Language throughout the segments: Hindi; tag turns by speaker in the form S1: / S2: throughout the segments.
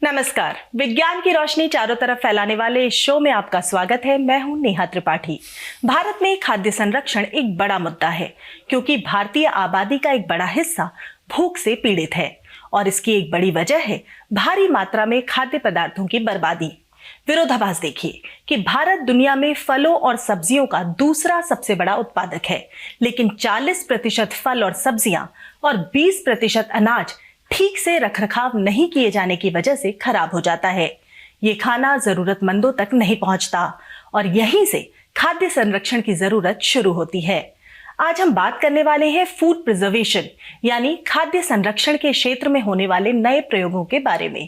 S1: नमस्कार। विज्ञान की रोशनी चारों तरफ फैलाने वाले इस शो में आपका स्वागत है। मैं हूं नेहा त्रिपाठी। भारत में खाद्य संरक्षण एक बड़ा मुद्दा है क्योंकि भारतीय आबादी का एक बड़ा हिस्सा भूख से पीड़ित है और इसकी एक बड़ी वजह है भारी मात्रा में खाद्य पदार्थों की बर्बादी। विरोधाभास देखिए कि भारत दुनिया में फलों और सब्जियों का दूसरा सबसे बड़ा उत्पादक है, लेकिन 40% फल और सब्जियां और 20% अनाज ठीक से रखरखाव नहीं किए जाने की वजह से खराब हो जाता है। ये खाना जरूरतमंदों तक नहीं पहुंचता और यहीं से खाद्य संरक्षण की जरूरत शुरू होती है। आज हम बात करने वाले हैं फूड प्रिजर्वेशन यानी खाद्य संरक्षण के क्षेत्र में होने वाले नए प्रयोगों के बारे में।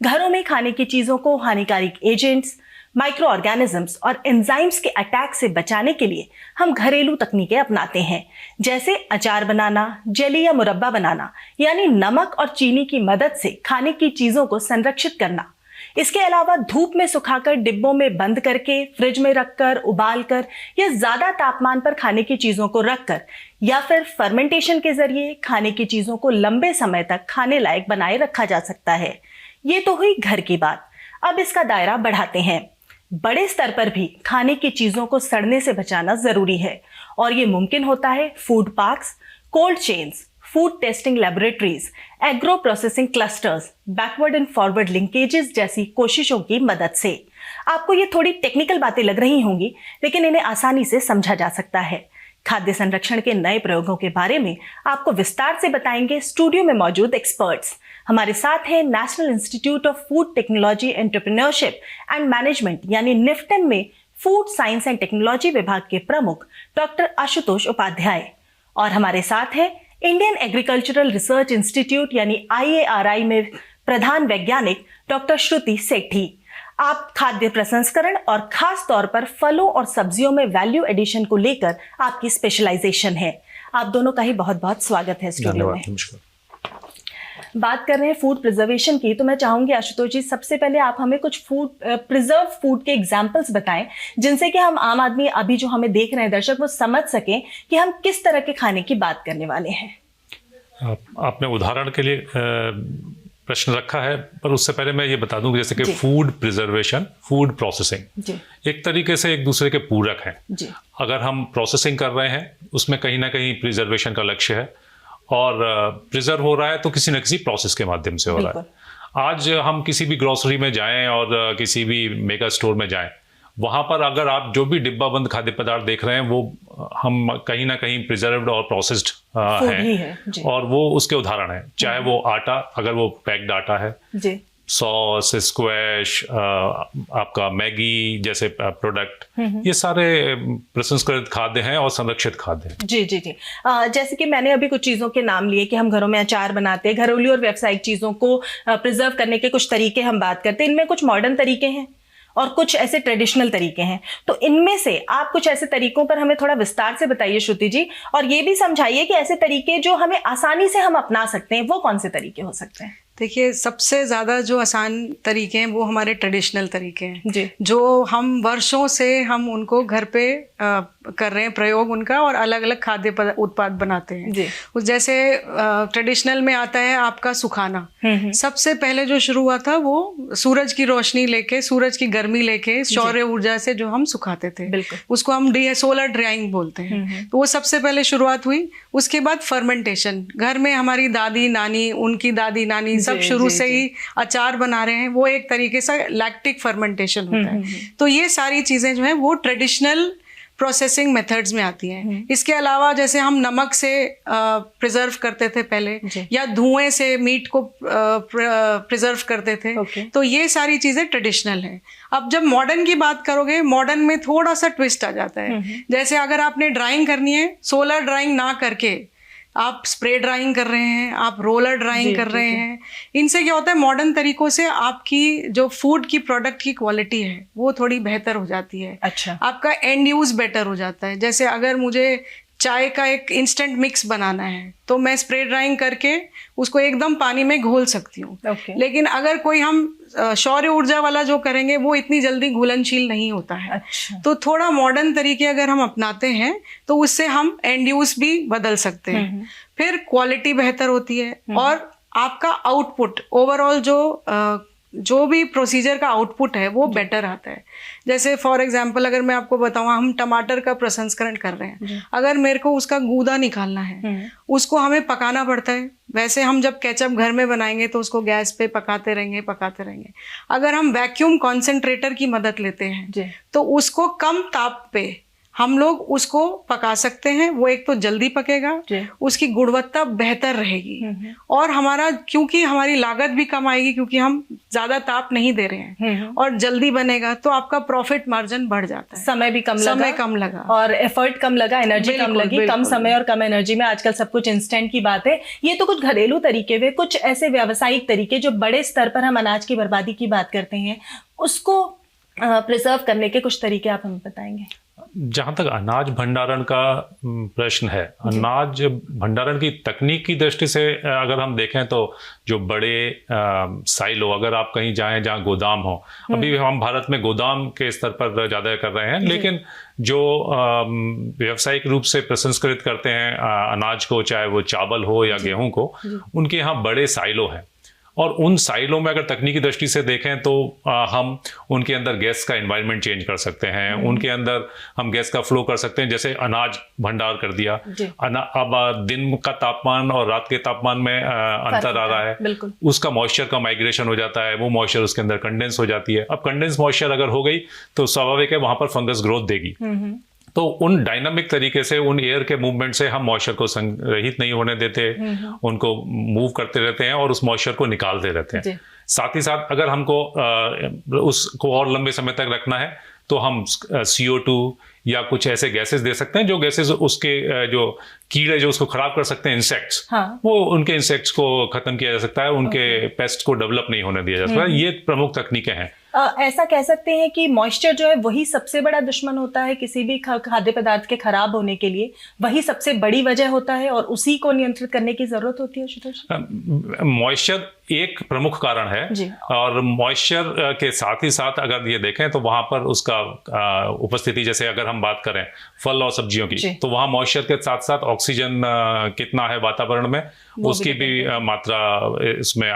S1: घरों में खाने की चीजों को हानिकारक एजेंट्स, माइक्रो ऑर्गेनिजम्स और एंजाइम्स के अटैक से बचाने के लिए हम घरेलू तकनीकें अपनाते हैं, जैसे अचार बनाना, जेली या मुरब्बा बनाना, यानी नमक और चीनी की मदद से खाने की चीजों को संरक्षित करना। इसके अलावा धूप में सुखाकर डिब्बों में बंद करके फ्रिज में रखकर, उबालकर या ज्यादा तापमान पर खाने की चीजों को रखकर या फिर फर्मेंटेशन के जरिए खाने की चीजों को लंबे समय तक खाने लायक बनाए रखा जा सकता है। ये तो हुई घर की बात। अब इसका दायरा बढ़ाते हैं। बड़े स्तर पर भी खाने की चीजों को सड़ने से बचाना जरूरी है और ये मुमकिन होता है food parks, cold chains, food testing laboratories, agro processing clusters, backward and forward linkages जैसी कोशिशों की मदद से। आपको ये थोड़ी टेक्निकल बातें लग रही होंगी, लेकिन इन्हें आसानी से समझा जा सकता है। खाद्य संरक्षण के नए प्रयोगों के बारे में आपको विस्तार से बताएंगे स्टूडियो में मौजूद एक्सपर्ट्स। हमारे साथ हैं national institute of food technology entrepreneurship and management यानी निफ्टेम में फूड साइंस एंड टेक्नोलॉजी विभाग के प्रमुख डॉक्टर आशुतोष उपाध्याय, और हमारे साथ है इंडियन एग्रीकल्चरल रिसर्च इंस्टीट्यूट यानी IARI में प्रधान वैज्ञानिक डॉक्टर श्रुति सेठी। आप खाद्य प्रसंस्करण और खास तौर पर फलों और सब्जियों में वैल्यू एडिशन को लेकर आपकी स्पेशलाइजेशन है। आप दोनों का ही बहुत बहुत स्वागत है स्टूडियो में। बात कर रहे हैं फूड प्रिजर्वेशन की, तो मैं चाहूंगी आशुतोष जी, सबसे पहले आप हमें कुछ फूड प्रिजर्व फूड के एग्जांपल्स बताएं जिनसे कि हम आम आदमी, अभी जो हमें देख रहे हैं दर्शक, वो समझ सकें कि हम किस तरह के खाने की बात करने वाले हैं।
S2: आपने उदाहरण के लिए प्रश्न रखा है, पर उससे पहले मैं ये बता दूं कि जैसे कि फूड प्रिजर्वेशन, फूड प्रोसेसिंग एक तरीके से एक दूसरे के पूरक हैं। अगर हम प्रोसेसिंग कर रहे हैं उसमें कहीं ना कहीं प्रिजर्वेशन का लक्ष्य है और प्रिजर्व हो रहा है तो किसी न किसी प्रोसेस के माध्यम से हो रहा है। आज हम किसी भी ग्रोसरी में जाएं और किसी भी मेगा स्टोर में जाएं, वहां पर अगर आप जो भी डिब्बा बंद खाद्य पदार्थ देख रहे हैं वो हम कहीं ना कहीं प्रिजर्व्ड और प्रोसेस्ड हैं और वो उसके उदाहरण हैं। चाहे वो आटा, अगर वो पैक्ड आटा है, सॉस, स्क्वैश, आपका मैगी जैसे प्रोडक्ट, ये सारे प्रसंस्कृत खाद्य हैं और संरक्षित खाद्य हैं।
S1: जी जी जी। जैसे कि मैंने अभी कुछ चीज़ों के नाम लिए कि हम घरों में अचार बनाते हैं, घरेलू और व्यावसायिक चीज़ों को प्रिजर्व करने के कुछ तरीके हम बात करते हैं। इनमें कुछ मॉडर्न तरीके हैं और कुछ ऐसे ट्रेडिशनल तरीके हैं, तो इनमें से आप कुछ ऐसे तरीकों पर हमें थोड़ा विस्तार से बताइए श्रुति जी, और ये भी समझाइए कि ऐसे तरीके जो हमें आसानी से हम अपना सकते हैं वो कौन से तरीके हो सकते हैं।
S3: देखिए, सबसे ज़्यादा जो आसान तरीके हैं वो हमारे ट्रेडिशनल तरीके हैं जो हम वर्षों से हम उनको घर पे कर रहे हैं प्रयोग उनका, और अलग अलग खाद्य उत्पाद बनाते हैं। जैसे ट्रेडिशनल में आता है आपका सुखाना। सबसे पहले जो शुरू हुआ था वो सूरज की रोशनी लेके, सूरज की गर्मी लेके, सौर ऊर्जा से जो हम सुखाते थे, उसको हम सोलर ड्राइंग बोलते हैं। तो वो सबसे पहले शुरुआत हुई। उसके बाद फर्मेंटेशन, घर में हमारी दादी नानी, उनकी दादी नानी सब शुरू से ही अचार बना रहे हैं, वो एक तरीके से लैक्टिक फर्मेंटेशन होता है। तो ये सारी चीजें जो है वो ट्रेडिशनल प्रोसेसिंग मेथड्स में आती हैं। इसके अलावा जैसे हम नमक से प्रिजर्व करते थे पहले, या धुएं से मीट को प्रिजर्व करते थे, तो ये सारी चीजें ट्रेडिशनल हैं। अब जब मॉडर्न की बात करोगे, मॉडर्न में थोड़ा सा ट्विस्ट आ जाता है। जैसे अगर आपने ड्राइंग करनी है, सोलर ड्राइंग ना करके आप स्प्रे ड्राइंग कर रहे हैं, आप रोलर ड्राइंग कर रहे हैं, इनसे क्या होता है, मॉडर्न तरीकों से आपकी जो फूड की प्रोडक्ट की क्वालिटी है वो थोड़ी बेहतर हो जाती है।
S1: अच्छा।
S3: आपका एंड यूज बेटर हो जाता है। जैसे अगर मुझे चाय का एक इंस्टेंट मिक्स बनाना है तो मैं स्प्रे ड्राइंग करके उसको एकदम पानी में घोल सकती हूँ। लेकिन अगर कोई हम सौर ऊर्जा वाला जो करेंगे वो इतनी जल्दी घुलनशील नहीं होता है।
S1: अच्छा।
S3: तो थोड़ा मॉडर्न तरीके अगर हम अपनाते हैं तो उससे हम एंड यूज भी बदल सकते हैं। फिर क्वालिटी बेहतर होती है और आपका आउटपुट ओवरऑल जो जो भी प्रोसीजर का आउटपुट है वो बेटर आता है। जैसे फॉर एग्जांपल अगर मैं आपको बताऊँ, हम टमाटर का प्रसंस्करण कर रहे हैं, अगर मेरे को उसका गूदा निकालना है, उसको हमें पकाना पड़ता है। वैसे हम जब केचप घर में बनाएंगे तो उसको गैस पे पकाते रहेंगे। अगर हम वैक्यूम कॉन्सेंट्रेटर की मदद लेते हैं तो उसको कम ताप पे हम लोग उसको पका सकते हैं। वो एक तो जल्दी पकेगा, उसकी गुणवत्ता बेहतर रहेगी, और हमारा क्योंकि हमारी लागत भी कम आएगी, क्योंकि हम ज्यादा ताप नहीं दे रहे हैं, और जल्दी बनेगा तो आपका प्रॉफिट मार्जिन बढ़ जाता है।
S1: समय भी कम लगा और एफर्ट कम लगा, एनर्जी कम लगी। कम समय और कम एनर्जी में आजकल सब कुछ इंस्टेंट की बात है। ये तो कुछ घरेलू तरीके हुए। कुछ ऐसे व्यावसायिक तरीके जो बड़े स्तर पर हम अनाज की बर्बादी की बात करते हैं, उसको प्रिजर्व करने के कुछ तरीके आप हमें बताएंगे?
S2: जहाँ तक अनाज भंडारण का प्रश्न है, अनाज भंडारण की तकनीक की दृष्टि से अगर हम देखें तो जो बड़े साइलो, अगर आप कहीं जाएं जहाँ गोदाम हो, अभी हम भारत में गोदाम के स्तर पर ज़्यादा कर रहे हैं, लेकिन जो व्यावसायिक रूप से प्रसंस्कृत करते हैं अनाज को, चाहे वो चावल हो या गेहूं को, उनके यहाँ बड़े साइलो हैं। और उन साइलों में अगर तकनीकी दृष्टि से देखें तो हम उनके अंदर गैस का एनवायरनमेंट चेंज कर सकते हैं, उनके अंदर हम गैस का फ्लो कर सकते हैं। जैसे अनाज भंडार कर दिया, अब दिन का तापमान और रात के तापमान में अंतर आ रहा है, उसका मॉइस्चर का माइग्रेशन हो जाता है, वो मॉइस्चर उसके अंदर कंडेंस हो जाती है। अब कंडेंस मॉइस्चर अगर हो गई तो स्वाभाविक है वहां पर फंगस ग्रोथ देगी। तो उन डायनामिक तरीके से, उन एयर के मूवमेंट से हम मॉइस्चर को संग्रहित नहीं होने देते, उनको मूव करते रहते हैं और उस मॉइस्चर को निकालते रहते हैं। साथ ही साथ अगर हमको उसको और लंबे समय तक रखना है तो हम CO2 या कुछ ऐसे गैसेस दे सकते हैं, जो गैसेस उसके जो कीड़े जो उसको खराब कर सकते हैं, इंसेक्ट्स, वो उनके इंसेक्ट्स को खत्म किया जा सकता है, उनके पेस्ट को डेवलप नहीं होने दिया जा सकता है। ये प्रमुख तकनीकें हैं।
S1: ऐसा कह सकते हैं कि मॉइस्चर जो है वही सबसे बड़ा दुश्मन होता है किसी भी खाद्य पदार्थ के खराब होने के लिए, वही सबसे बड़ी वजह होता है और उसी को नियंत्रित करने की जरूरत होती है। शुतोष,
S2: मॉइस्चर एक प्रमुख कारण है, और मॉइस्चर के साथ ही साथ अगर ये देखें तो वहां पर उसका उपस्थिति, जैसे अगर हम बात करें फल और सब्जियों की, तो वहां मॉइस्चर के साथ साथ ऑक्सीजन कितना है वातावरण में, उसकी भी मात्रा इसमें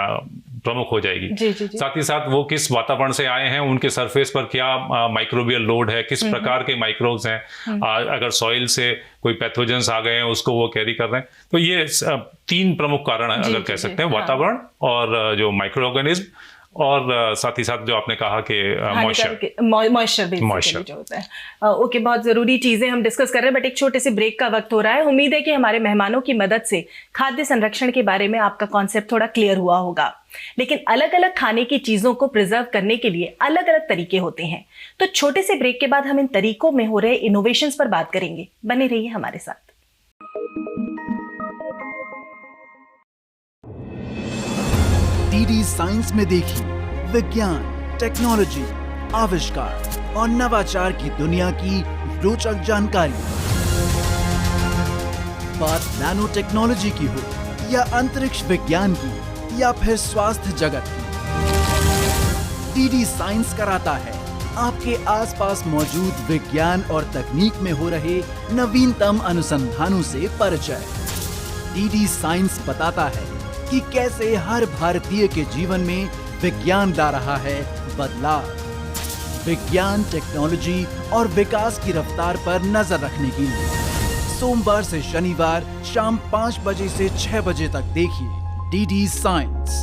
S2: प्रमुख हो जाएगी। साथ ही साथ वो किस वातावरण से आए हैं, उनके सरफेस पर क्या माइक्रोबियल लोड है, किस प्रकार के माइक्रोब्स हैं, अगर सॉइल से कोई पैथोजेंस आ गए हैं उसको वो कैरी कर रहे हैं। तो ये 3 प्रमुख कारण है, अगर कह सकते हैं, वातावरण और जो माइक्रो ऑर्गेनिज्म, और साथ ही साथ जो आपने कहा कि मॉइस्चर जो होता है।
S1: ओके, बहुत जरूरी चीजें हम डिस्कस कर रहे हैं, बट एक छोटे से ब्रेक का वक्त हो रहा है। उम्मीद है कि हमारे मेहमानों की मदद से खाद्य संरक्षण के बारे में आपका कॉन्सेप्ट थोड़ा क्लियर हुआ होगा। लेकिन अलग अलग खाने की चीजों को प्रिजर्व करने के लिए अलग अलग तरीके होते हैं। तो छोटे से ब्रेक के बाद हम इन तरीकों में हो रहे इनोवेशंस पर बात करेंगे। बने रहिए हमारे साथ।
S4: डीडी साइंस में देखिए विज्ञान, टेक्नोलॉजी, आविष्कार और नवाचार की दुनिया की रोचक जानकारी। बात नैनो टेक्नोलॉजी की हो या अंतरिक्ष विज्ञान की या फिर स्वास्थ्य जगत की, डीडी साइंस कराता है आपके आसपास मौजूद विज्ञान और तकनीक में हो रहे नवीनतम अनुसंधानों से परिचय। डीडी साइंस बताता है कि कैसे हर भारतीय के जीवन में विज्ञान ला रहा है बदलाव। विज्ञान, टेक्नोलॉजी और विकास की रफ्तार पर नजर रखने के लिए सोमवार से शनिवार शाम 5 बजे से 6 बजे तक देखिए डीडी साइंस।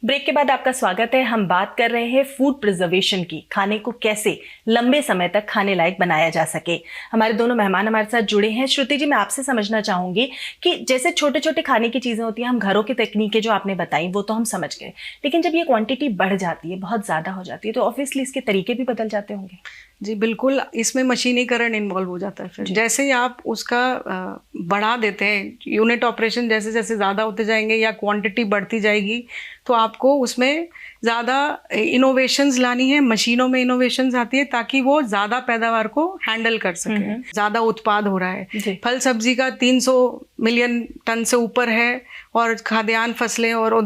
S1: ब्रेक के बाद आपका स्वागत है। हम बात कर रहे हैं फूड प्रिजर्वेशन की, खाने को कैसे लंबे समय तक खाने लायक बनाया जा सके। हमारे दोनों मेहमान हमारे साथ जुड़े हैं। श्रुति जी, मैं आपसे समझना चाहूंगी कि जैसे छोटे छोटे खाने की चीजें होती हैं, हम घरों की तकनीकें जो आपने बताई वो तो हम समझ गए, लेकिन जब ये क्वांटिटी बढ़ जाती है, बहुत ज्यादा हो जाती है, तो ऑब्वियसली इसके तरीके भी बदल जाते होंगे।
S3: जी बिल्कुल, इसमें मशीनीकरण इन्वॉल्व हो जाता है। फिर जैसे ही आप उसका बढ़ा देते हैं, यूनिट ऑपरेशन जैसे जैसे ज़्यादा होते जाएंगे या क्वांटिटी बढ़ती जाएगी, तो आपको उसमें ज़्यादा इनोवेशंस लानी है, मशीनों में इनोवेशंस आती है ताकि वो ज़्यादा पैदावार को हैंडल कर सके। ज़्यादा उत्पाद हो रहा है, फल सब्जी का 300 मिलियन टन से ऊपर है और खाद्यान्न फसलें और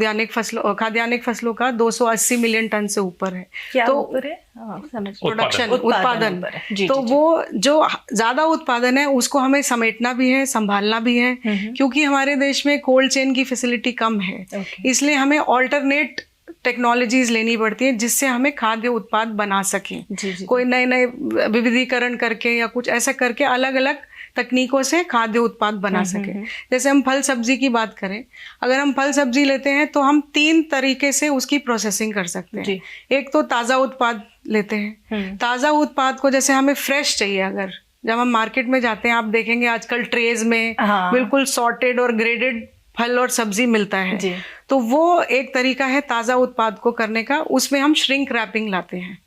S3: खाद्यान्निक फसलों का 280 मिलियन टन से ऊपर है।
S1: क्या
S3: तो
S1: ऊपर है?
S3: प्रोडक्शन, उत्पादन। तो वो जो ज़्यादा उत्पादन है उसको हमें समेटना भी है, संभालना भी है, क्योंकि हमारे देश में कोल्ड चेन की फैसिलिटी कम है। इसलिए हमें ऑल्टरनेट टेक्नोलॉजीज लेनी पड़ती है जिससे हमें खाद्य उत्पाद बना सकें। कोई नए नए विविधीकरण करके या कुछ ऐसा करके अलग अलग तकनीकों से खाद्य उत्पाद बना सके। जैसे हम फल सब्जी की बात करें, अगर हम फल सब्जी लेते हैं तो हम 3 तरीके से उसकी प्रोसेसिंग कर सकते हैं। एक तो ताज़ा उत्पाद लेते हैं। ताज़ा उत्पाद को जैसे हमें फ्रेश चाहिए, अगर जब हम मार्केट में जाते हैं आप देखेंगे आजकल ट्रेज में बिल्कुल सॉर्टेड और ग्रेडेड फल और सब्जी मिलता है। तो वो एक तरीका है ताज़ा उत्पाद को करने का। उसमें हम श्रिंक रैपिंग लाते हैं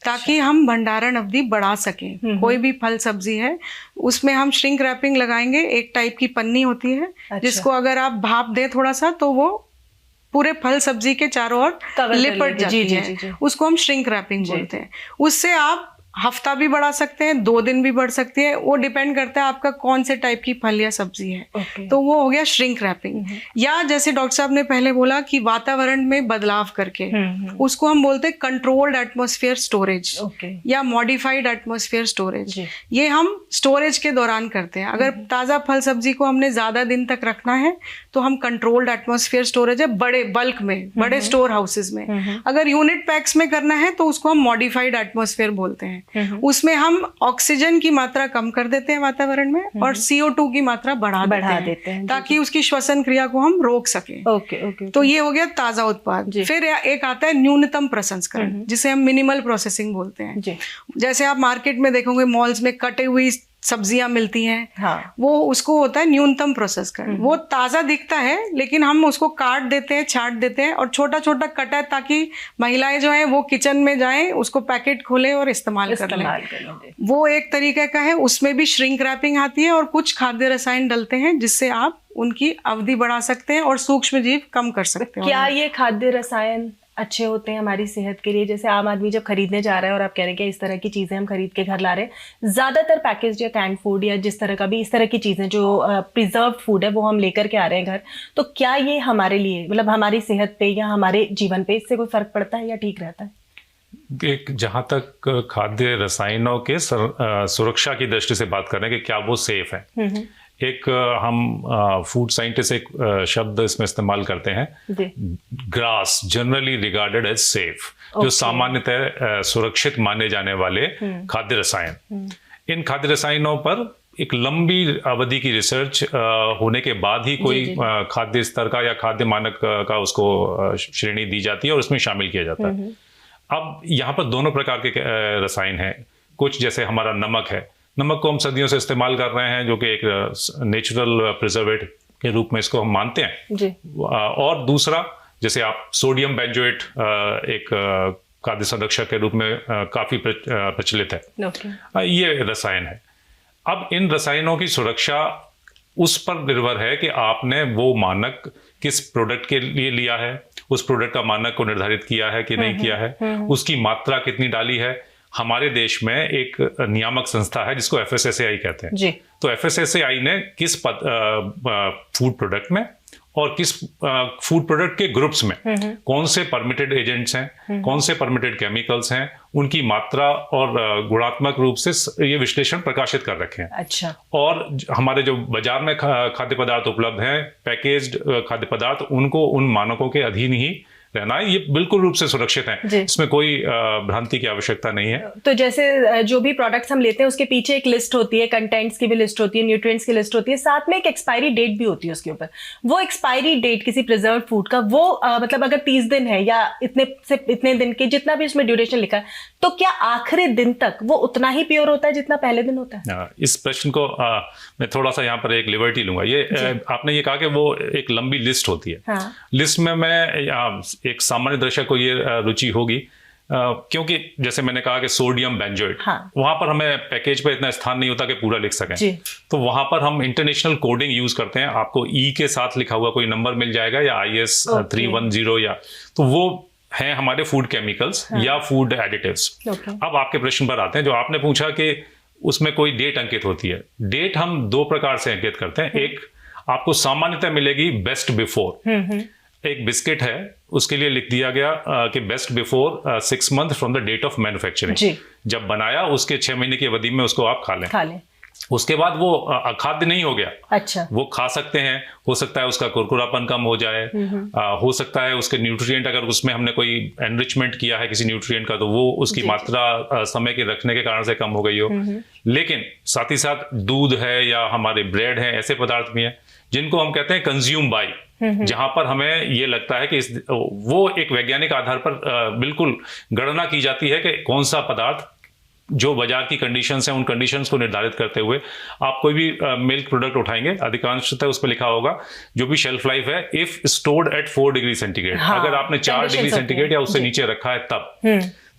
S3: ताकि हम भंडारण अवधि बढ़ा सकें। कोई भी फल सब्जी है उसमें हम श्रिंक रैपिंग लगाएंगे। एक टाइप की पन्नी होती है जिसको अगर आप भाप दें थोड़ा सा तो वो पूरे फल सब्जी के चारों ओर लिपट जाती है। उसको हम श्रिंक रैपिंग बोलते हैं। उससे आप हफ्ता भी बढ़ा सकते हैं, 2 दिन भी बढ़ सकती है, वो डिपेंड करता है आपका कौन से टाइप की फल या सब्जी है। तो वो हो गया श्रिंक रैपिंग। या जैसे डॉक्टर साहब ने पहले बोला कि वातावरण में बदलाव करके, उसको हम बोलते हैं कंट्रोल्ड एटमॉस्फेयर स्टोरेज या मॉडिफाइड एटमॉस्फेयर स्टोरेज। ये हम स्टोरेज के दौरान करते हैं। अगर ताज़ा फल सब्जी को हमने ज़्यादा दिन तक रखना है तो हम कंट्रोल्ड एटमॉस्फेयर स्टोरेज है, बड़े बल्क में, बड़े स्टोर हाउसेज में। अगर यूनिट पैक्स में करना है तो उसको हम मॉडिफाइड एटमॉस्फेयर बोलते हैं। उसमें हम ऑक्सीजन की मात्रा कम कर देते हैं वातावरण में और CO2 की मात्रा बढ़ा देते हैं ताकि उसकी श्वसन क्रिया को हम रोक सकें। तो ये हो गया ताज़ा उत्पाद। फिर एक आता है न्यूनतम प्रसंस्करण, जिसे हम मिनिमल प्रोसेसिंग बोलते हैं। जैसे आप मार्केट में देखोगे मॉल्स में कटे हुई सब्जियां मिलती हैं, वो उसको होता है न्यूनतम प्रसंस्करण। वो ताज़ा दिखता है लेकिन हम उसको काट देते हैं, छाट देते हैं और छोटा छोटा कटा है ताकि महिलाएं जो हैं वो किचन में जाएं, उसको पैकेट खोलें और इस्तेमाल कर लें। वो एक तरीके का है। उसमें भी श्रिंक रैपिंग आती है और कुछ खाद्य रसायन डलते हैं जिससे आप उनकी अवधि बढ़ा सकते हैं और सूक्ष्म जीव कम कर सकते हैं।
S1: क्या ये खाद्य रसायन अच्छे होते हैं हमारी सेहत के लिए? जैसे आम आदमी जब खरीदने जा रहा है और आप कह रहे हैं कि इस तरह की चीज़ें हम खरीद के घर ला रहे हैं, ज़्यादातर पैकेज या कैंड फूड या जिस तरह का भी इस तरह की चीज़ें जो प्रिजर्व फूड है वो हम लेकर के आ रहे हैं घर, तो क्या ये हमारे लिए मतलब हमारी सेहत पे या हमारे जीवन पे इससे कोई फर्क पड़ता है या ठीक रहता है?
S2: एक जहाँ तक खाद्य रसायनों के सुरक्षा की दृष्टि से बात कर रहे हैं कि क्या वो सेफ है, एक हम फूड साइंटिस्ट एक शब्द इसमें इस्तेमाल करते हैं, GRAS generally regarded as safe, जो सामान्यतः सुरक्षित माने जाने वाले खाद्य रसायन। इन खाद्य रसायनों पर एक लंबी अवधि की रिसर्च होने के बाद ही कोई खाद्य स्तर का या खाद्य मानक का उसको श्रेणी दी जाती है और उसमें शामिल किया जाता है। अब यहाँ पर दोनों प्रकार के रसायन हैं। कुछ जैसे हमारा नमक है, नमक को हम सदियों से इस्तेमाल कर रहे हैं जो कि एक नेचुरल प्रिजर्वेटिव के रूप में इसको हम मानते हैं जी। और दूसरा जैसे आप सोडियम बेंजोएट एक खाद्य संरक्षक के रूप में काफी प्रचलित है। ये रसायन है। अब इन रसायनों की सुरक्षा उस पर निर्भर है कि आपने वो मानक किस प्रोडक्ट के लिए लिया है, उस प्रोडक्ट का मानक को निर्धारित किया है कि नहीं किया है, उसकी मात्रा कितनी डाली है। हमारे देश में एक नियामक संस्था है जिसको FSSAI कहते हैं जी। तो FSSAI ने किस फूड प्रोडक्ट में और किस फूड प्रोडक्ट के ग्रुप्स में कौन से परमिटेड एजेंट्स हैं, कौन से परमिटेड केमिकल्स हैं, उनकी मात्रा और गुणात्मक रूप से ये विश्लेषण प्रकाशित कर रखे हैं। अच्छा। और हमारे जो बाजार में खाद्य पदार्थ उपलब्ध हैं, पैकेज्ड खाद्य पदार्थ, उनको उन मानकों के अधीन ही रहना है। ये बिल्कुल रूप से सुरक्षित है, इसमें कोई भ्रांति की आवश्यकता नहीं है।
S1: तो जैसे जो भी प्रोडक्ट्स हम लेते हैं उसके पीछे एक लिस्ट होती है, कंटेंट्स की भी लिस्ट होती है, न्यूट्रिएंट्स की लिस्ट होती है, साथ में एक एक्सपायरी डेट भी होती है उसके ऊपर। वो एक्सपायरी डेट किसी प्रिजर्व फूड का वो मतलब अगर 30 दिन है या इतने से इतने दिन के जितना भी उसमें ड्यूरेशन लिखा है, तो क्या आखिरी दिन तक वो उतना ही प्योर होता है जितना पहले दिन होता है?
S2: इस प्रश्न को मैं थोड़ा सा यहाँ पर एक लिबर्टी लूंगा। ये आपने ये कहा कि वो एक लंबी लिस्ट होती है। लिस्ट में मैं एक सामान्य दर्शक को ये रुचि होगी क्योंकि जैसे मैंने कहा कि सोडियम बेंजोएट, वहां पर हमें पैकेज पे इतना स्थान नहीं होता कि पूरा लिख सकें, तो वहां पर हम इंटरनेशनल कोडिंग यूज करते हैं। आपको E के साथ लिखा हुआ कोई नंबर मिल जाएगा या IS 310 या, तो वो हैं हमारे फूड केमिकल्स या फूड एडिटिव्स। अब आपके प्रश्न पर आते हैं, जो आपने पूछा कि उसमें कोई डेट अंकित होती है। डेट हम दो प्रकार से अंकित करते हैं। एक आपको सामान्यतः मिलेगी बेस्ट बिफोर। एक बिस्किट है, उसके लिए लिख दिया गया कि best before 6 month from the date of manufacturing. जब बनाया उसके 6 महीने की अवधि में उसको आप खा लें। उसके बाद वो अखाद्य नहीं हो गया।
S1: अच्छा, वो
S2: खा सकते हैं। हो सकता है उसका कुरकुरापन कम हो जाए, हो सकता है उसके न्यूट्रिएंट, अगर उसमें हमने कोई एनरिचमेंट किया है किसी न्यूट्रिएंट का, तो वो उसकी मात्रा समय के रखने के कारण से कम हो गई हो। लेकिन साथ ही साथ दूध है या हमारे ब्रेड है, ऐसे पदार्थ भी हैं जिनको हम कहते हैं कंज्यूम बाय, जहां पर हमें ये लगता है कि वो एक वैज्ञानिक आधार पर बिल्कुल गणना की जाती है कि कौन सा पदार्थ जो बाजार की कंडीशंस हैं, उन कंडीशंस को निर्धारित करते हुए आप कोई भी मिल्क प्रोडक्ट उठाएंगे, अधिकांशतः उस पर लिखा होगा जो भी शेल्फ लाइफ है, if stored at 4 degree centigrade. अगर आपने 4 डिग्री सेंटीग्रेड या उससे नीचे रखा है तब,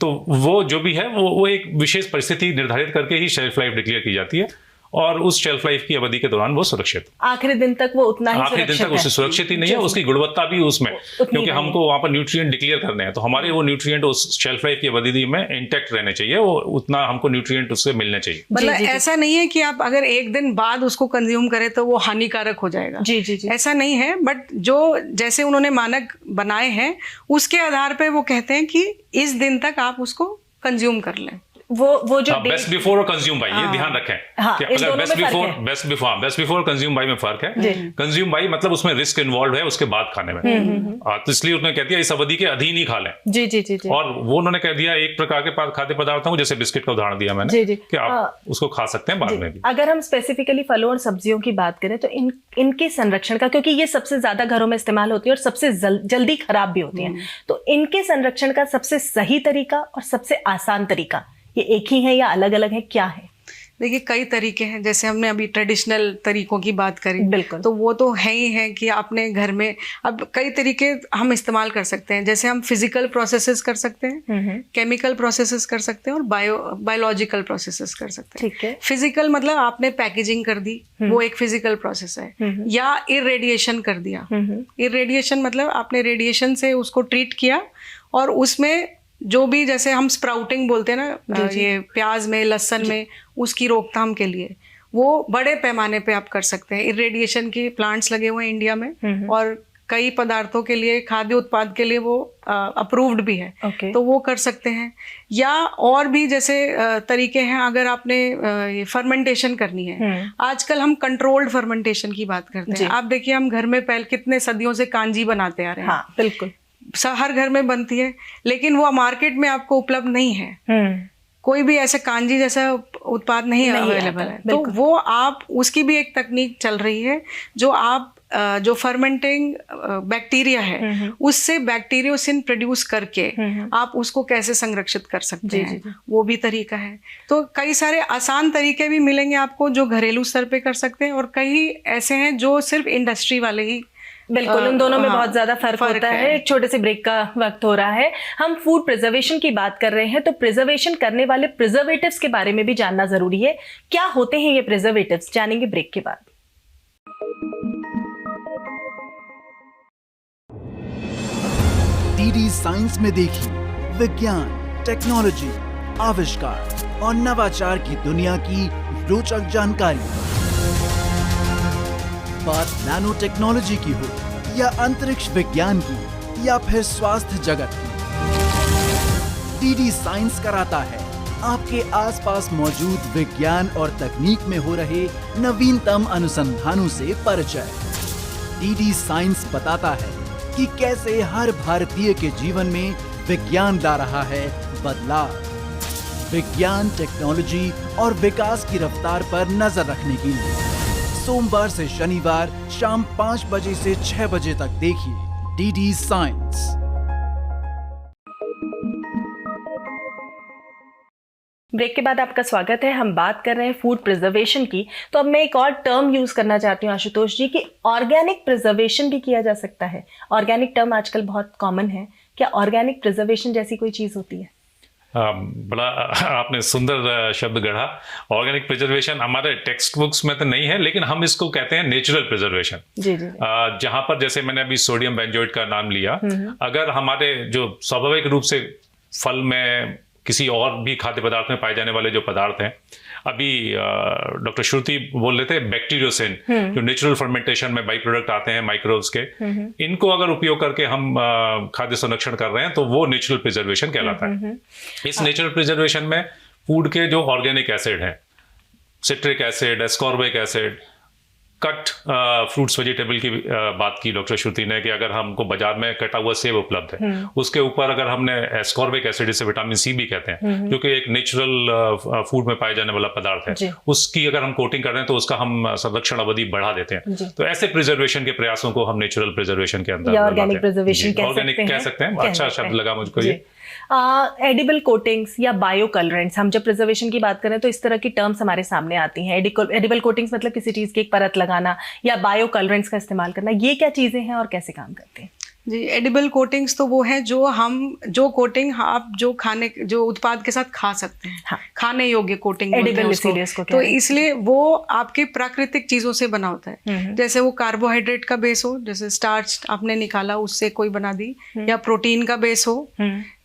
S2: तो वो जो भी है वो एक विशेष परिस्थिति निर्धारित करके ही शेल्फ लाइफ डिक्लेयर की जाती है, और उस शेल्फ लाइफ की अवधि के दौरान वो सुरक्षित,
S1: आखिरी दिन तक वो उतना ही
S2: आखिरी दिन तक उससे सुरक्षित ही नहीं है, उसकी गुणवत्ता भी उसमें, क्योंकि हमको वहां पर न्यूट्रिएंट डिक्लेयर करने हैं, तो हमारे वो न्यूट्रिएंट उस शेल्फ लाइफ की अवधि में इंटैक्ट रहने चाहिए, वो उतना हमको न्यूट्रिएंट उससे मिलने चाहिए।
S3: मतलब ऐसा नहीं है कि आप अगर एक दिन बाद उसको कंज्यूम करें तो वो हानिकारक हो जाएगा। जी, ऐसा नहीं है, बट जो जैसे उन्होंने मानक बनाए हैं उसके आधार पर वो कहते हैं कि इस दिन तक आप उसको कंज्यूम कर लें।
S1: वो जो
S2: बेस्ट बिफोर और कंज्यूम बाय, ये ध्यान रखें कि अगर बेस्ट बिफोर कंज्यूम बाय में फर्क है। कंज्यूम बाय मतलब उसमें रिस्क इन्वॉल्व है उसके बाद खाने में, तो इसलिए उन्होंने कह दिया इस अवधि के अधीन ही खा लें। जी। और वो उन्होंने कह दिया एक प्रकार के खाद्य पदार्थों को, जैसे बिस्किट का उदाहरण दिया मैंने, कि आप उसको खा सकते हैं बाद में भी।
S1: अगर हम स्पेसिफिकली फलों और सब्जियों की बात करें तो इनके संरक्षण का, क्योंकि ये सबसे ज्यादा घरों में इस्तेमाल होती है और सबसे जल्दी खराब भी होती है, तो इनके संरक्षण का सबसे सही तरीका और सबसे आसान तरीका ये एक ही है या अलग अलग है, क्या है?
S3: देखिए, कई तरीके हैं। जैसे हमने अभी ट्रेडिशनल तरीकों की बात करी,
S1: बिल्कुल, तो
S3: वो तो है ही है कि अपने घर में अब कई तरीके हम इस्तेमाल कर सकते हैं। जैसे हम फिजिकल प्रोसेसेस कर सकते हैं, केमिकल प्रोसेसेस कर सकते हैं, और बायोलॉजिकल प्रोसेसेस कर सकते हैं।
S1: ठीक है।
S3: फिजिकल मतलब आपने पैकेजिंग कर दी, वो एक फिजिकल प्रोसेस है। या इरेडिएशन कर दिया। इरेडिएशन मतलब आपने रेडिएशन से उसको ट्रीट किया, और उसमें जो भी, जैसे हम स्प्राउटिंग बोलते हैं ना, ये प्याज में, लहसुन में, उसकी रोकथाम के लिए वो बड़े पैमाने पे आप कर सकते हैं। इरेडिएशन के प्लांट्स लगे हुए हैं इंडिया में, और कई पदार्थों के लिए, खाद्य उत्पाद के लिए वो अप्रूव्ड भी है। तो वो कर सकते हैं। या और भी जैसे तरीके हैं, अगर आपने फर्मेंटेशन करनी है, आजकल हम कंट्रोल्ड फर्मेंटेशन की बात करते हैं। आप देखिए, हम घर में पहले कितने सदियों से कांजी बनाते आ रहे हैं।
S1: हाँ, बिल्कुल,
S3: हर घर में बनती है, लेकिन वो मार्केट में आपको उपलब्ध नहीं है। कोई भी ऐसे कांजी जैसा उत्पाद नहीं अवेलेबल है। तो वो आप, उसकी भी एक तकनीक चल रही है, जो आप जो फर्मेंटिंग बैक्टीरिया है उससे बैक्टीरियोसिन प्रोड्यूस करके आप उसको कैसे संरक्षित कर सकते हैं, वो भी तरीका है। तो कई सारे आसान तरीके भी मिलेंगे आपको जो घरेलू स्तर पे कर सकते हैं, और कई ऐसे हैं जो सिर्फ इंडस्ट्री वाले ही।
S1: बिल्कुल, उन दोनों में बहुत ज्यादा फर्क होता है। एक छोटे से ब्रेक का वक्त हो रहा है। हम फूड प्रिजर्वेशन की बात कर रहे हैं, तो प्रिजर्वेशन करने वाले प्रिजर्वेटिव्स के बारे में भी जानना जरूरी है। क्या होते हैं ये प्रिजर्वेटिव्स, जानेंगे ब्रेक के बाद।
S4: डीडी साइंस में देखिए विज्ञान, टेक्नोलॉजी, आविष्कार और नवाचार की दुनिया की रोचक जानकारी। बात नैनो टेक्नोलॉजी की हो या अंतरिक्ष विज्ञान की या फिर स्वास्थ्य जगत की, डीडी साइंस कराता है आपके आसपास मौजूद विज्ञान और तकनीक में हो रहे नवीनतम अनुसंधानों से परिचय। डीडी साइंस बताता है कि कैसे हर भारतीय के जीवन में विज्ञान ला रहा है बदलाव। विज्ञान, टेक्नोलॉजी और विकास की रफ्तार पर नजर रखने के लिए सोमवार से शनिवार शाम 5 बजे से 6 बजे तक देखिए डीडी साइंस।
S1: ब्रेक के बाद आपका स्वागत है। हम बात कर रहे हैं फूड प्रिजर्वेशन की। तो अब मैं एक और टर्म यूज करना चाहती हूँ आशुतोष जी, कि ऑर्गेनिक प्रिजर्वेशन भी किया जा सकता है। ऑर्गेनिक टर्म आजकल बहुत कॉमन है, क्या ऑर्गेनिक प्रिजर्वेशन जैसी कोई चीज होती है?
S2: बड़ा आपने सुंदर शब्द गढ़ा। ऑर्गेनिक प्रिजर्वेशन हमारे टेक्स्ट बुक्स में तो नहीं है, लेकिन हम इसको कहते हैं नेचुरल प्रिजर्वेशन। जहां पर जैसे मैंने अभी सोडियम बेंजोएट का नाम लिया, अगर हमारे जो स्वाभाविक रूप से फल में किसी और भी खाद्य पदार्थ में पाए जाने वाले जो पदार्थ हैं, अभी डॉक्टर श्रुति बोल रहे थे बैक्टीरियोसिन, जो नेचुरल फर्मेंटेशन में बाई प्रोडक्ट आते हैं माइक्रोब्स के, इनको अगर उपयोग करके हम खाद्य संरक्षण कर रहे हैं तो वो नेचुरल प्रिजर्वेशन कहलाता है। इस नेचुरल प्रिजर्वेशन में फूड के जो ऑर्गेनिक एसिड हैं, citric acid, ascorbic acid, cut fruits vegetable की बात की डॉक्टर श्रुति ने कि अगर हमको बाजार में कटा हुआ सेब उपलब्ध है, उसके ऊपर अगर हमने एस्कॉर्बिक एसिड, जिसे विटामिन सी भी कहते हैं, जो कि एक नेचुरल फूड में पाए जाने वाला पदार्थ है, उसकी अगर हम कोटिंग कर रहे हैं तो उसका हम संरक्षण अवधि बढ़ा देते हैं। तो ऐसे प्रिजर्वेशन के प्रयासों को हम नेचुरल प्रिजर्वेशन के अंदर
S1: ऑर्गेनिक प्रिजर्वेशन
S2: ऑर्गेनिक कह सकते हैं। अच्छा शब्द लगा मुझको ये।
S1: एडिबल कोटिंग्स या बायो कलरेंट्स, हम जब प्रिजर्वेशन की बात करें तो इस तरह की टर्म्स हमारे सामने आती हैं। एडिबल कोटिंग्स मतलब किसी चीज की एक परत लगाना, या बायो कलरेंट्स का इस्तेमाल करना, ये क्या चीजें हैं और कैसे काम करते हैं?
S3: जी, एडिबल कोटिंग्स तो वो है जो कोटिंग आप जो उत्पाद के साथ खा सकते हैं। हाँ। खाने योग्य कोटिंग
S1: एडिबल इसीलिए इसको
S3: तो इसलिए वो आपके प्राकृतिक चीजों से बना होता है। जैसे वो कार्बोहाइड्रेट का बेस हो, जैसे स्टार्च आपने निकाला उससे कोई बना दी, या प्रोटीन का बेस हो,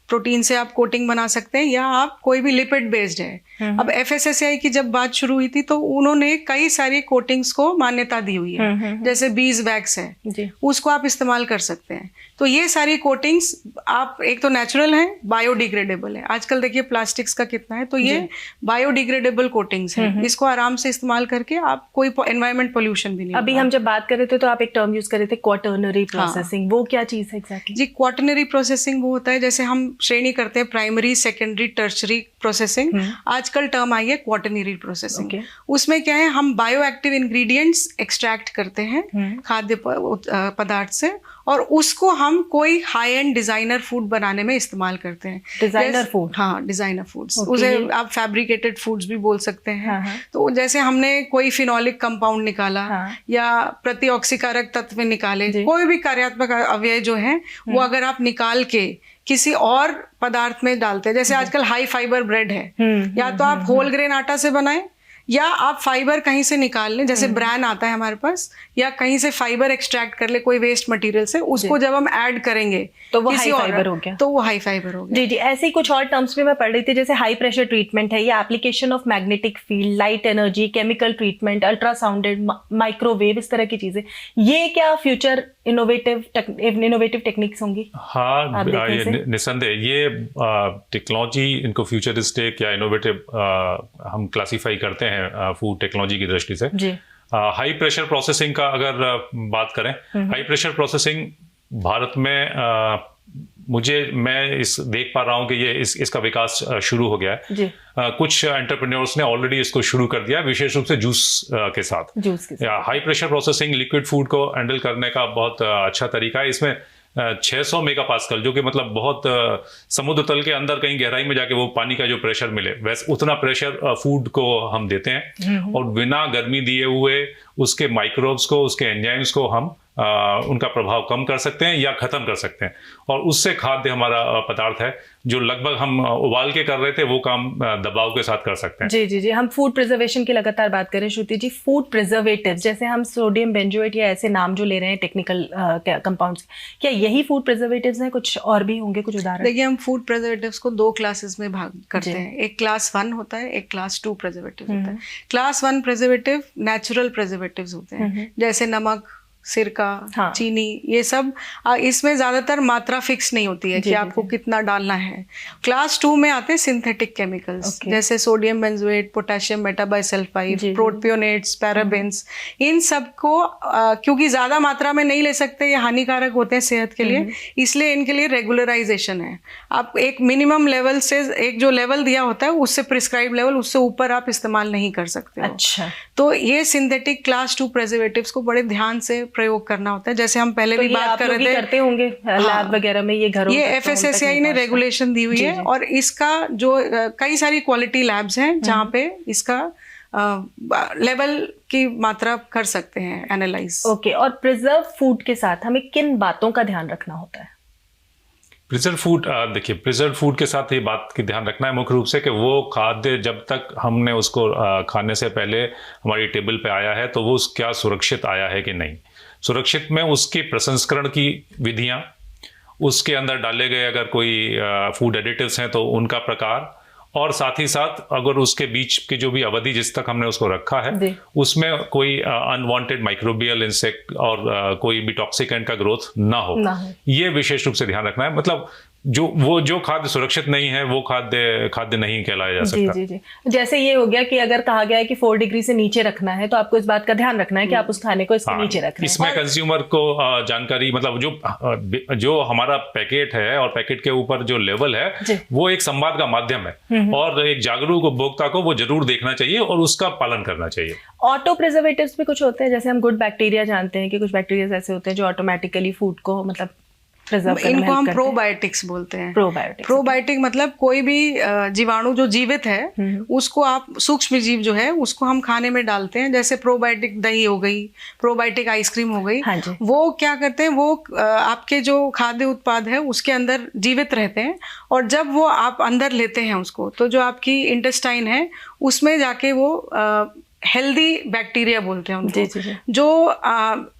S3: प्रोटीन से आप कोटिंग बना सकते हैं, या आप कोई भी लिपिड बेस्ड है। अब FSSAI की जब बात शुरू हुई थी तो उन्होंने कई सारी कोटिंग्स को मान्यता दी हुई है। जैसे बीज वैक्स है, उसको आप इस्तेमाल कर सकते हैं। तो ये सारी कोटिंग्स आप, एक तो नेचुरल है, बायोडिग्रेडेबल है। आजकल देखिए प्लास्टिक्स का कितना है, तो ये बायोडिग्रेडेबल कोटिंग्स है। इसको आराम से इस्तेमाल करके आप कोई एनवायरमेंट पोल्यूशन भी नहीं।
S1: अभी हम जब बात कर रहे थे तो आप एक टर्म यूज कर रहे थे, क्वाटर्नरी प्रोसेसिंग। वो क्या चीज है एग्जैक्टली?
S3: जी, क्वाटर्नरी प्रोसेसिंग वो होता है, जैसे हम श्रेणी करते हैं प्राइमरी, सेकेंडरी, टर्शरी प्रोसेसिंग। आजकल टर्म आई है क्वाटर्नरी प्रोसेसिंग। उसमें क्या है, हम बायो एक्टिव इंग्रेडिएंट्स एक्सट्रैक्ट करते हैं खाद्य पदार्थ से, और उसको हम कोई हाई एंड डिजाइनर फूड बनाने में इस्तेमाल करते हैं।
S1: Designer food?
S3: हाँ, डिजाइनर फूड्स। उसे आप फैब्रिकेटेड फूड्स भी बोल सकते हैं। तो जैसे हमने कोई फिनोलिक कंपाउंड निकाला, या प्रतिऑक्सीकारक तत्व निकाले, कोई भी कार्यात्मक अवयव जो है वो अगर आप निकाल के किसी और पदार्थ में डालते हैं, जैसे आजकल हाई फाइबर ब्रेड है, या तो आप होल ग्रेन आटा से बनाएं, या आप फाइबर कहीं से निकाल लें, जैसे ब्रान आता है हमारे पास, या कहीं से फाइबर एक्सट्रैक्ट कर ले कोई वेस्ट मटेरियल से, उसको जब हम ऐड करेंगे
S1: तो वो हाई फाइबर हो गया।
S3: तो वो हाई फाइबर हो गया।
S1: जी जी, ऐसे ही कुछ और टर्म्स भी मैं पढ़ रही थी, जैसे हाई प्रेशर ट्रीटमेंट है, या application of magnetic field, light energy, chemical treatment, ultrasounded, microwave, इस तरह की चीजें। ये क्या फ्यूचर इनोवेटिव टेक्निक्स होंगी?
S2: हाँ, निसंदेह ये टेक्नोलॉजी, इनको फ्यूचरिस्टिक या इनोवेटिव हम क्लासीफाई करते हैं फूड टेक्नोलॉजी की दृष्टि से। हाई प्रेशर प्रोसेसिंग का अगर बात करें, हाई प्रेशर प्रोसेसिंग भारत में मैं देख पा रहा हूं कि ये इसका विकास शुरू हो गया है। कुछ एंटरप्रेन्योर्स ने ऑलरेडी इसको शुरू कर दिया, विशेष रूप से जूस के साथ। High pressure processing liquid food को हैंडल करने का बहुत अच्छा तरीका है। इसमें 600 मेगापास्कल, जो कि मतलब बहुत समुद्र तल के अंदर कहीं गहराई में जाके वो पानी का जो प्रेशर मिले, वैसे उतना प्रेशर फूड को हम देते हैं, और बिना गर्मी दिए हुए उसके माइक्रोब्स को, उसके एंजाइम्स को हम उनका प्रभाव कम कर सकते हैं या खत्म कर सकते हैं, और उससे खाद्य हमारा पदार्थ है जो लगभग हम उबाल के कर रहे थे, वो काम दबाव के साथ कर सकते हैं।
S1: जी जी जी, हम फूड प्रिजर्वेशन की लगातार बात करें श्रुति जी। फूड प्रिजर्वेटिव्स, जैसे हम सोडियम बेंजोएट या ऐसे नाम जो ले रहे हैं टेक्निकल कंपाउंड्स, क्या यही फूड प्रिजर्वेटिव्स हैं? कुछ और भी होंगे कुछ उदाहरण?
S3: देखिए, हम फूड प्रिजर्वेटिव्स को 2 क्लासेस में भाग करते हैं। एक क्लास 1 होता है, एक क्लास 2 प्रिजर्वेटिव होता है। क्लास 1 प्रिजर्वेटिव नेचुरल प्रिजर्वेटिव्स होते हैं, जैसे नमक, सिरका, चीनी, ये सब। इसमें ज्यादातर मात्रा फिक्स नहीं होती है कि आपको कितना डालना है। क्लास 2 में आते हैं सिंथेटिक केमिकल्स, जैसे sodium benzoate, potassium metabisulphide, प्रोपियोनेट्स, parabens. इन सब को क्योंकि ज्यादा मात्रा में नहीं ले सकते, ये हानिकारक होते हैं सेहत के लिए, इसलिए इनके लिए रेगुलराइजेशन है। आप एक मिनिमम लेवल से, एक जो लेवल दिया होता है उससे प्रिस्क्राइब लेवल, उससे ऊपर आप इस्तेमाल नहीं कर सकते।
S1: अच्छा।
S3: तो ये सिंथेटिक क्लास 2 प्रिजर्वेटिव्स को बड़े ध्यान से प्रयोग करना होता है। जैसे हम पहले भी बात कर रहे थे,
S1: करते होंगे लैब वगैरह में, ये घरों,
S3: ये FSSAI ने रेगुलेशन दी हुई है, और इसका जो कई सारी क्वालिटी लैब्स हैं जहाँ पे इसका लेवल की मात्रा कर सकते हैं एनालाइज।
S1: ओके, और प्रिजर्व फूड के साथ हमें किन बातों का ध्यान रखना होता है?
S2: प्रिजर्व फूड, देखिए प्रिजर्व फूड के साथ ये बात की ध्यान रखना है मुख्य रूप से कि वो खाद्य जब तक हमने उसको खाने से पहले हमारी टेबल पे आया है तो वो क्या सुरक्षित आया है कि नहीं। सुरक्षित में उसकी प्रसंस्करण की विधियां, उसके अंदर डाले गए अगर कोई फूड एडिटिव्स हैं तो उनका प्रकार, और साथ ही साथ अगर उसके बीच की जो भी अवधि जिस तक हमने उसको रखा है उसमें कोई अनवांटेड माइक्रोबियल इंसेक्ट और कोई भी टॉक्सिकेंट का ग्रोथ ना हो, ये विशेष रूप से ध्यान रखना है। मतलब जो खाद्य सुरक्षित नहीं है वो खाद्य नहीं कहलाया जा सकता।
S1: जी जी जी। जैसे ये हो गया कि अगर कहा गया है कि 4 डिग्री से नीचे रखना है तो आपको इस बात का ध्यान रखना है कि आप उस खाने को इसके नीचे रख रहे हैं।
S2: इसमें कंज्यूमर को जानकारी, मतलब जो हमारा पैकेट है और पैकेट के ऊपर जो लेवल है वो एक संवाद का माध्यम है और एक जागरूक उपभोक्ता को वो जरूर देखना चाहिए और उसका पालन करना चाहिए।
S1: ऑटो प्रिजर्वेटिव्स भी कुछ होते हैं, जैसे हम गुड बैक्टीरिया जानते हैं कि कुछ बैक्टीरिया ऐसे होते हैं जो ऑटोमेटिकली फूड को मतलब
S3: इनको हम प्रोबायोटिक्स बोलते हैं। प्रोबायोटिक मतलब कोई भी जीवाणु जो जीवित है उसको आप सूक्ष्म जीव जो है उसको हम खाने में डालते हैं। जैसे प्रोबायोटिक दही हो गई, प्रोबायोटिक आइसक्रीम हो गई, वो क्या करते हैं, वो आपके जो खाद्य उत्पाद है उसके अंदर जीवित रहते हैं और जब वो आप अंदर लेते हैं उसको तो जो आपकी इंटेस्टाइन है उसमें जाके वो हेल्दी बैक्टीरिया बोलते हैं उनको, जो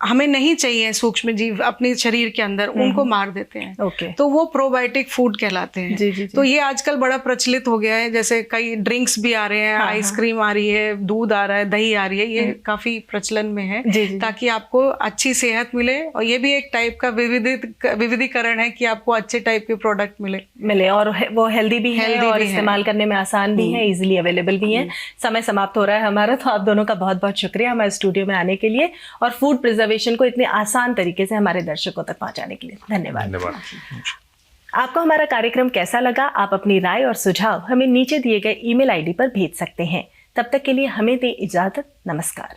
S3: हमें नहीं चाहिए सूक्ष्म जीव अपने शरीर के अंदर, उनको मार देते हैं। तो वो प्रोबायोटिक फूड कहलाते हैं। तो ये आजकल बड़ा प्रचलित हो गया है, जैसे कई ड्रिंक्स भी आ रहे हैं, आइसक्रीम आ रही है, दूध आ रहा है, दही आ रही है, ये काफी प्रचलन में है ताकि आपको अच्छी सेहत मिले और ये भी एक टाइप का विविधीकरण है कि आपको अच्छे टाइप के प्रोडक्ट मिले और वो हेल्दी भी है और इस्तेमाल करने में आसान भी है, इजिली अवेलेबल भी है। समय समाप्त हो रहा है हमारा, तो आप दोनों का बहुत बहुत शुक्रिया हमारे स्टूडियो में आने के लिए और फूड प्रिजर्वेशन को इतने आसान तरीके से हमारे दर्शकों तक पहुंचाने के लिए धन्यवाद। आपको हमारा कार्यक्रम कैसा लगा? आप अपनी राय और सुझाव हमें नीचे दिए गए ईमेल आईडी पर भेज सकते हैं। तब तक के लिए हमें दें इजाजत। नमस्कार।